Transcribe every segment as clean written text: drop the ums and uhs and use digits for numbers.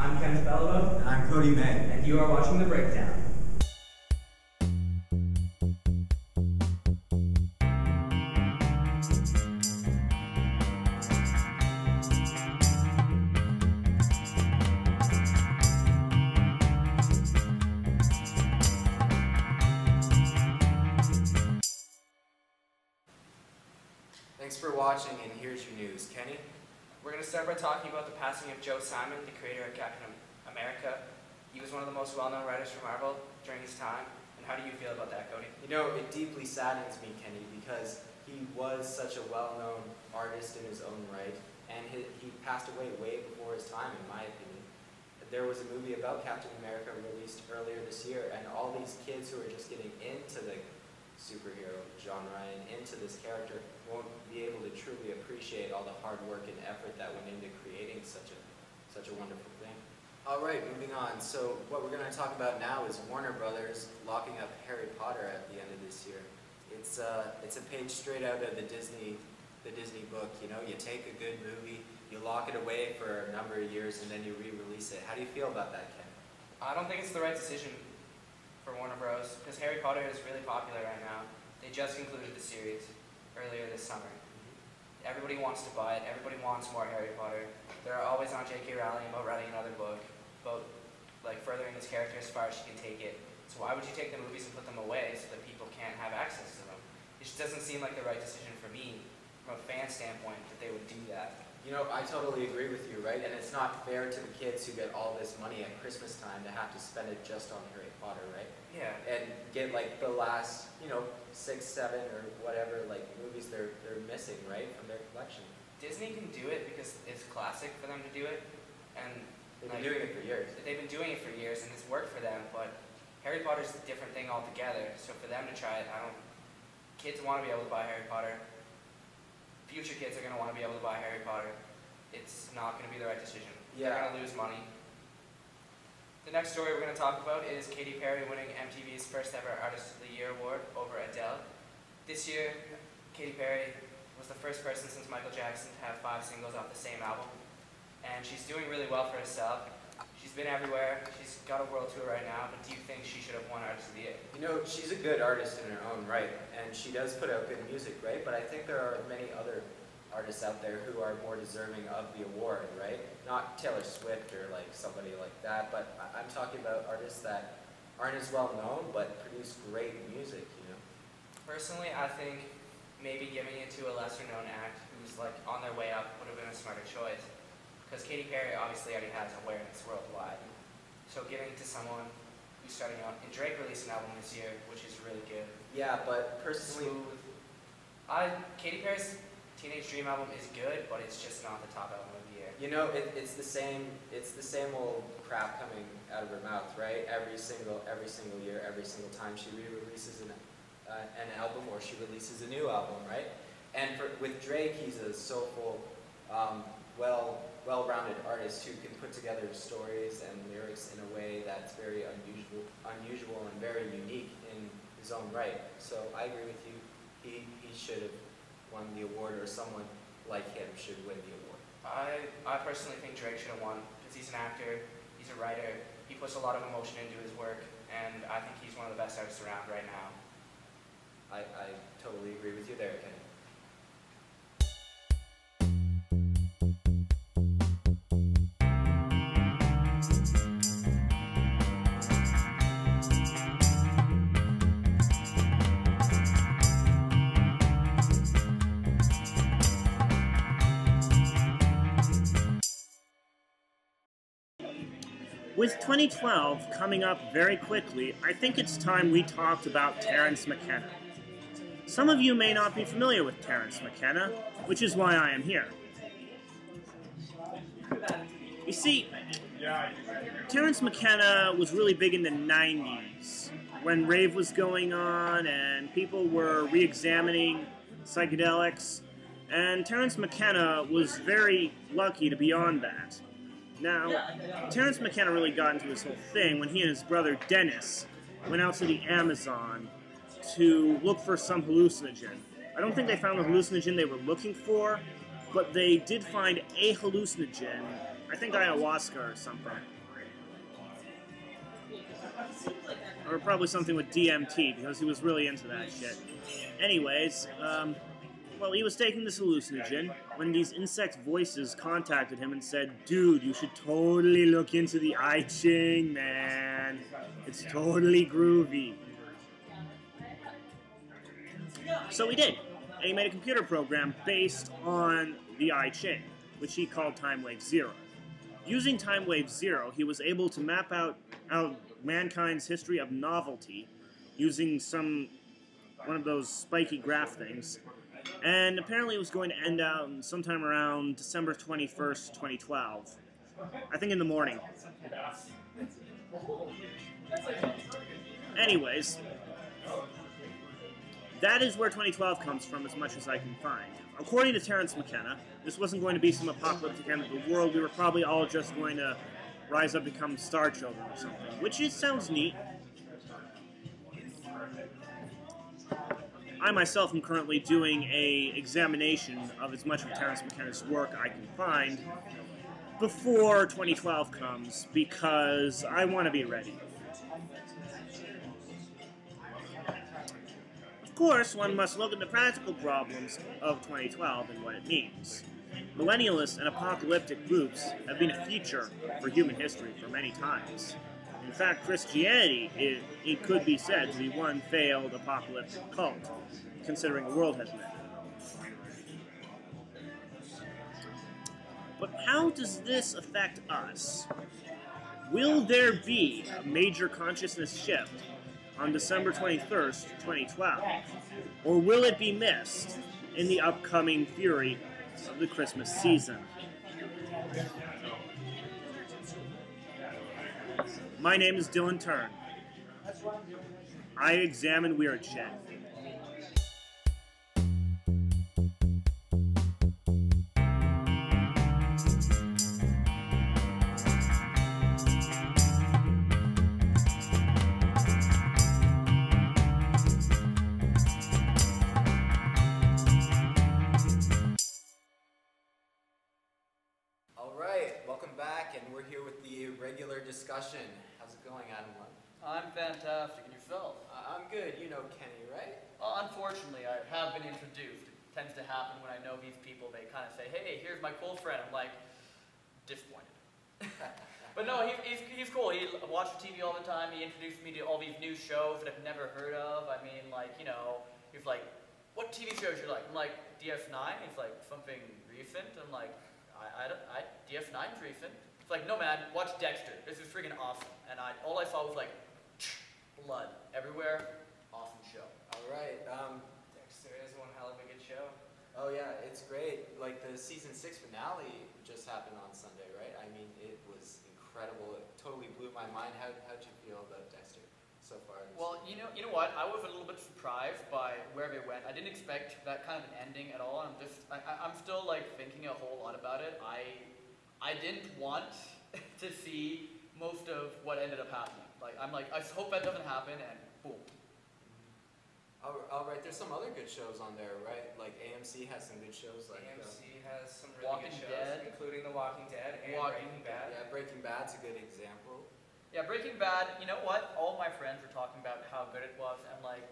I'm Kenny Belliveau. And I'm Cody May. And you are watching The Breakdown. Thanks for watching, and here's your news. Kenny? We're going to start by talking about the passing of Joe Simon, the creator of Captain America. He was one of the most well-known writers for Marvel during his time. And how do you feel about that, Cody? You know, it deeply saddens me, Kenny, because he was such a well-known artist in his own right, and he passed away way before his time, in my opinion. There was a movie about Captain America released earlier this year, and all these kids who are just getting into the superhero genre and into this character won't be able to truly appreciate all the hard work and effort that went into creating such a wonderful thing. Alright, moving on. So what we're going to talk about now is Warner Brothers locking up Harry Potter at the end of this year. It's a page straight out of the Disney book. You know, you take a good movie, you lock it away for a number of years, and then you re-release it. How do you feel about that, Ken? I don't think it's the right decision for Warner Bros. Because Harry Potter is really popular right now. They just concluded the series earlier this summer. Everybody wants to buy it. Everybody wants more Harry Potter. They're always on J.K. Rowling about writing another book, about like furthering this character as far as she can take it. So why would you take the movies and put them away so that people can't have access to them? It just doesn't seem like the right decision for me, from a fan standpoint, that they would do that. You know, I totally agree with you, right? And it's not fair to the kids who get all this money at Christmas time to have to spend it just on Harry Potter, right? Yeah. And get like the last, 6, 7, or whatever, like movies they're missing, right, from their collection. Disney can do it because it's classic for them to do it, and they've been doing it for years. They've been doing it for years, and it's worked for them. But Harry Potter's a different thing altogether. So for them to try it, kids want to be able to buy Harry Potter. Future kids are going to want to be able to buy Harry Potter. It's not going to be the right decision. Yeah. They're going to lose money. The next story we're going to talk about is Katy Perry winning MTV's first ever Artist of the Year award over Adele. This year, Katy Perry was the first person since Michael Jackson to have 5 singles off the same album. And she's doing really well for herself. She's been everywhere. She's got a world tour right now, but do you think she should have won Artist of the Year? You know, she's a good artist in her own right, and she does put out good music, right? But I think there are many other artists out there who are more deserving of the award, right? Not Taylor Swift or like somebody like that, but I'm talking about artists that aren't as well known, but produce great music, you know? Personally, I think maybe giving it to a lesser known act who's like on their way up would have been a smarter choice. Because Katy Perry obviously already has awareness worldwide. So giving it to someone who's starting out, and Drake released an album this year, which is really good. Yeah, but personally, smooth. Katy Perry's Teenage Dream album is good, but it's just not the top album of the year. You know, it's the same old crap coming out of her mouth, right? Every single year, every single time she re-releases an album or she releases a new album, right? And with Drake, he's a soulful, well-rounded artist who can put together stories and lyrics in a way that's very unusual and very unique in his own right. So I agree with you. He should have won the award, or someone like him should win the award. I personally think Drake should have won because he's an actor, he's a writer, he puts a lot of emotion into his work, and I think he's one of the best artists around right now. I totally agree with you there, Kenny. With 2012 coming up very quickly, I think it's time we talked about Terence McKenna. Some of you may not be familiar with Terence McKenna, which is why I am here. You see, Terence McKenna was really big in the 90s, when rave was going on and people were re-examining psychedelics, and Terence McKenna was very lucky to be on that. Now, Terence McKenna really got into this whole thing when he and his brother Dennis went out to the Amazon to look for some hallucinogen. I don't think they found the hallucinogen they were looking for, but they did find a hallucinogen. I think ayahuasca or something. Or probably something with DMT, because he was really into that shit. Anyways, well, he was taking this hallucinogen when these insect voices contacted him and said, "Dude, you should totally look into the I Ching, man. It's totally groovy." So he did, and he made a computer program based on the I Ching, which he called Time Wave Zero. Using Time Wave Zero, he was able to map out mankind's history of novelty using one of those spiky graph things, and apparently it was going to end out sometime around December 21st, 2012. I think in the morning. Anyways, that is where 2012 comes from, as much as I can find. According to Terence McKenna, this wasn't going to be some apocalyptic end of the world. We were probably all just going to rise up and become star children or something, which sounds neat. I myself am currently doing a examination of as much of Terence McKenna's work I can find before 2012 comes, because I want to be ready. Of course, one must look at the practical problems of 2012 and what it means. Millennialist and apocalyptic groups have been a feature for human history for many times. In fact, Christianity, it could be said to be one failed apocalyptic cult, considering the world has been. But how does this affect us? Will there be a major consciousness shift on December 21st, 2012? Or will it be missed in the upcoming fury of the Christmas season? My name is Dylan Turn. I examine weird shit. Discussion. How's it going, Adam? I'm fantastic, and yourself? I'm good. You know Kenny, right? Unfortunately, I have been introduced. It tends to happen when I know these people. They kind of say, "Hey, here's my cool friend." I'm like, disappointed. But no, he's cool. He watches TV all the time. He introduced me to all these new shows that I've never heard of. I mean, like, you know, he's like, "What TV shows you like?" I'm like, "DS9." He's like, "Something recent?" I'm like, DS9's recent. It's like, "No man, watch Dexter. This is freaking awesome." And all I saw was like, blood everywhere. Awesome show. All right. Dexter is one hell of a good show. Oh yeah, it's great. Like the season 6 finale just happened on Sunday, right? I mean, it was incredible. It totally blew my mind. How'd you feel about Dexter so far? Well, you know what? I was a little bit surprised by where they went. I didn't expect that kind of an ending at all. I'm still like thinking a whole lot about it. I didn't want to see most of what ended up happening. Like, I'm like, I hope that doesn't happen, and boom. All right, there's some other good shows on there, right? Like AMC has some good shows. Like AMC has some really Walking good shows, Dead. including The Walking Dead and Walking Breaking Bad. Yeah, Breaking Bad's a good example. Yeah, Breaking Bad, you know what? All my friends were talking about how good it was, and like,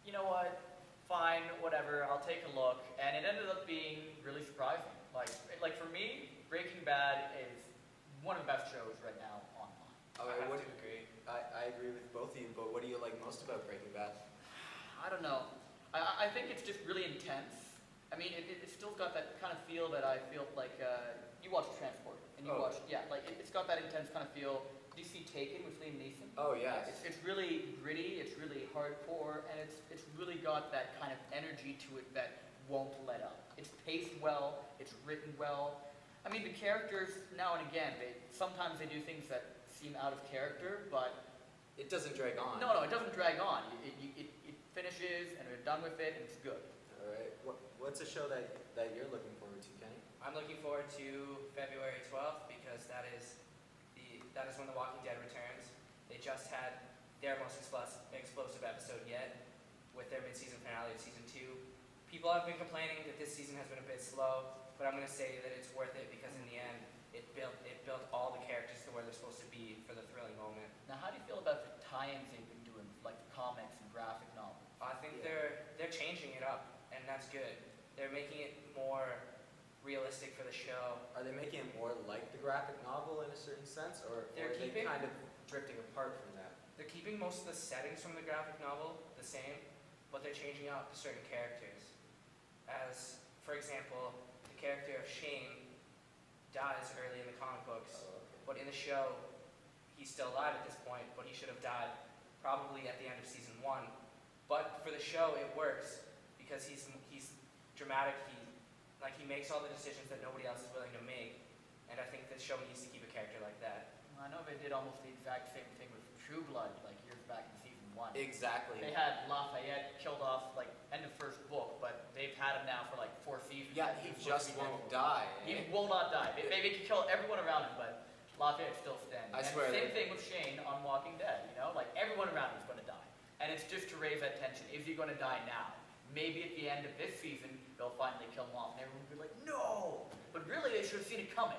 you know what? Fine, whatever, I'll take a look. And it ended up being really surprising. Like for me, Breaking Bad is one of the best shows right now online. I have would to agree. I agree with both of you, but what do you like most about Breaking Bad? I don't know. I think it's just really intense. I mean, it's still got that kind of feel that I feel like, you watch Transport, and you watch, yeah, like it's got that intense kind of feel. Do you see Taken with Liam Neeson? Oh yeah. It's really gritty, it's really hardcore, and it's really got that kind of energy to it that won't let up. It's paced well, it's written well. I mean, the characters, now and again, sometimes they do things that seem out of character, but it doesn't drag on. No, it doesn't drag on. It finishes, and we're done with it, and it's good. All right. What's a show that you're looking forward to, Kenny? I'm looking forward to February 12th because that is when The Walking Dead returns. They just had their most explosive episode yet with their mid-season finale of season 2. People have been complaining that this season has been a bit slow, but I'm going to say that it's worth it because in the end, it built all the characters to where they're supposed to be for the thrilling moment. Now, how do you feel about the tie-ins they've been doing, like the comics and graphic novels? I think Yeah. they're changing it up, and that's good. They're making it more realistic for the show. Are they making it more like the graphic novel in a certain sense, or They're are they keeping- kind of drifting apart from that? They're keeping most of the settings from the graphic novel the same, but they're changing out certain characters. As, for example, the character of Shane dies early in the comic books, Oh, okay. but in the show, he's still alive at this point, but he should have died probably at the end of season 1. But for the show, it works because he's dramatic. He makes all the decisions that nobody else is willing to make, and I think the show needs to keep a character like that. I know they did almost the exact same thing with True Blood, like years back in season 1. Exactly. They had Lafayette killed off like end of first book, but they've had him now for like 4 seasons. Yeah, he He's just supposed to be won't dead. die. He will not die. They can kill everyone around him, but Lafayette's still standing. I And swear same they- thing with Shane on Walking Dead, you know? Like everyone around him is going to die. And it's just to raise that tension. Is he going to die now? Maybe at the end of this season, they'll finally kill him off, and everyone will be like, no! But really, they should have seen it coming.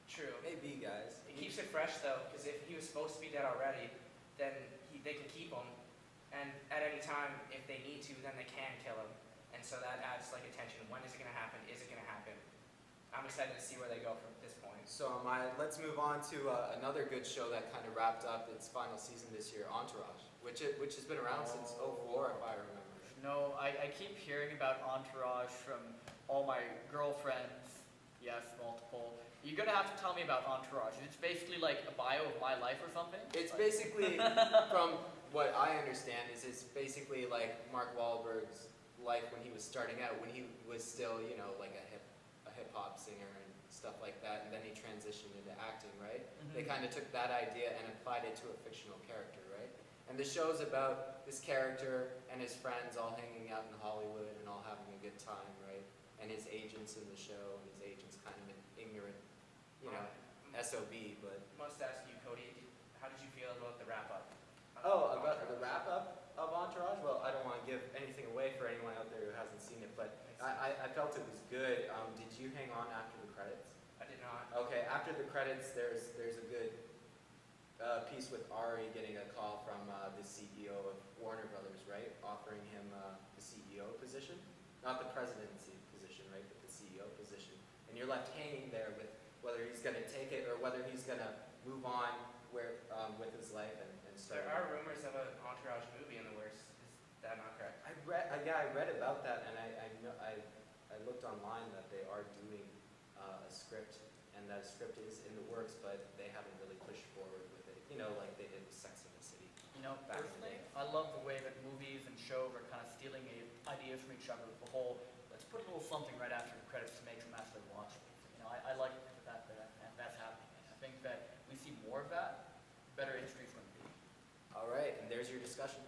True. Maybe, guys. It keeps it fresh though, because if he was supposed to be dead already, then they can keep him, and at any time, if they need to, then they can kill him, and so that adds like attention. When is it going to happen? Is it going to happen? I'm excited to see where they go from this point. So let's move on to another good show that kind of wrapped up its final season this year, Entourage, which has been around since '04, if I remember. No, I keep hearing about Entourage from all my girlfriends. Yes, multiple. You're going to have to tell me about Entourage. It's basically like a bio of my life or something? It's basically, from what I understand, is it's basically like Mark Wahlberg's life when he was starting out, when he was still, you know, like a hip hop singer and stuff like that, and then he transitioned into acting, right? They kind of took that idea and applied it to a fictional character, right? And the show's about this character and his friends all hanging out in Hollywood and all having a good time, right? And his agents in the show, and his agent's kind of an ignorant, you know, SOB, but... Must ask you, Cody, how did you feel about the wrap-up? Oh, about the wrap-up of Entourage? Well, I don't want to give anything away for anyone out there who hasn't seen it, but I felt it was good. Did you hang on after the credits? I did not. Okay, after the credits, there's a good piece with Ari getting a call from the CEO of Warner Brothers, right? Offering him the CEO position. Not the presidency position, right? But the CEO position. And you're left hanging there with whether he's going to take it or whether he's going to move on with his life and start. There are rumors of an Entourage movie in the works. Is that not correct? I read about that, and I looked online that they are doing a script, and that script is in the works, but they haven't really pushed forward with it. You know, like they did with Sex and the City. You know, Back in the personally, day. I love the way that movies and shows are kind of stealing ideas from each other. The whole, let's put a little something right after the credits to make them actually watch it. You know, I like that that's happening. I think that we see more of that, better industry's going to be. All right, and there's your discussion.